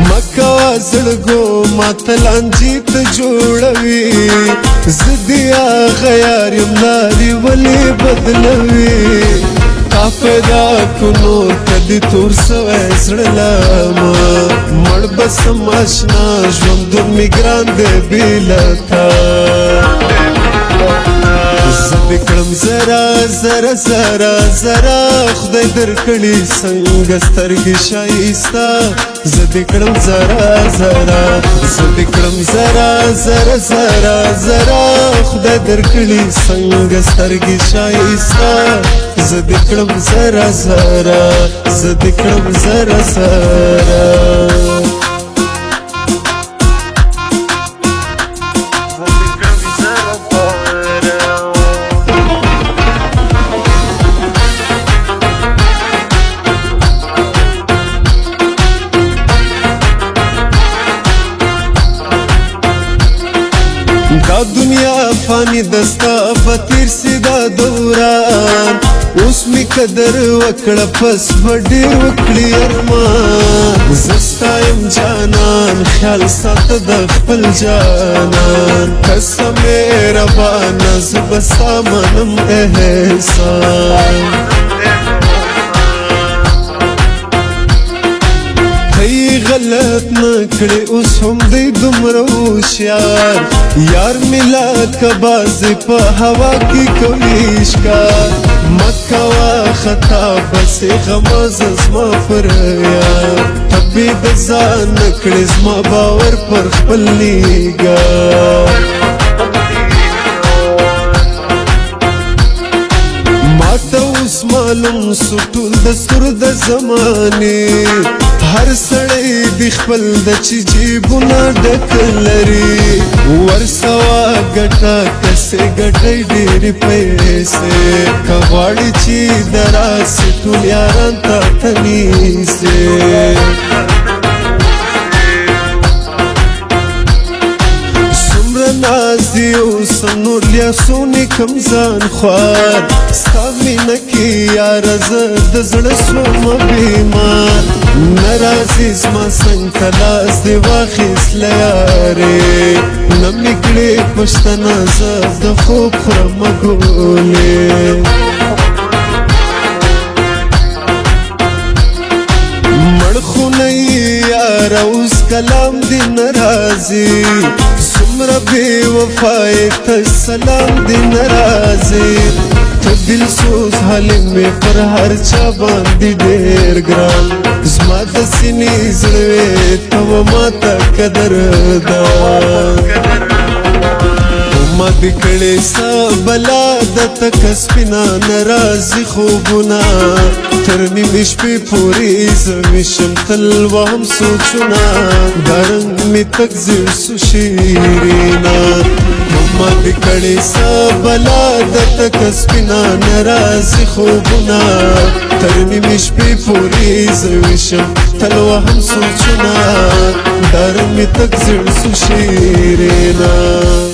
مکوا زړګو ماته لانجې ته جوړوي زدي هغه یار یم لارې ولې بدلوي تا پیدا کو نور کدي تور سوی زړه لاما مړ به سم اشنا ژوندون مې ګران دی بې له تا زه دې کړم زرا زرا زرا زرا خدای درکړي څنګه سترګې ښایسته زه دې کړم زرا زرا زه دې کړم زرا زرا زرا زرا خدای درکړي څنګه سترګې ښایسته زه دې کړم زرا زرا زه دې کړم زرا زرا دا دنیا فانی دستا بتیر سی دا دوران اوس می قدر وکړه پس وډیر وکړي ارمان زستایم جانان خیال ساته د خپل جانان قسم ربان زب سامنم احسان غلط نکړي اوس هم دی دومره هوښیار یار ملا کبازې په هوا کې کوي ښکار مه کوه خطا بسې غمازه زما پر یار ته بې د ځان نه کړې زما باور پر خپل نیګار ماته اوس معلوم سو ټول دستور د زمانې هر سړی د خپل د چې جیبونه ډک لري ورسوه ګټه کسې ګټئ ډېرې پیسې که غواړې چې د راسې ټول یاران تا ته نیسې ناز دی اوسم نور لیاسونې کم ځان خوار ستا مینه کې یاره زه د زړه سومه بیمار نه راځې زما څنګ ته لاس دې واخیست له یارې نه مې کړې پوښتنه زه د خوب خورمه ګولې مړ خو نه یې یاره اوس کلام دې نه راځي څومره بې وفایې ته سلام دې نه راځي ته دلسوز حالم مې پر هر چا باندې ډېر ګران زما د سینې زړه وې ته و ماته قدردان ما دې کړې سا بلا د تکه سپینه نه راځي خوبونه تر نیمې شپې پورې زه ویشم تل وهم سوچونه دا رنګ مې تک زیړ سو شیرینه ما دې کړې سا بلا د تکه سپینه نه راځي خوبونه تر نیمې شپې پورې زه ویشم تل وهم سوچونه دا رنګ مې تک زیړ سو شیرینه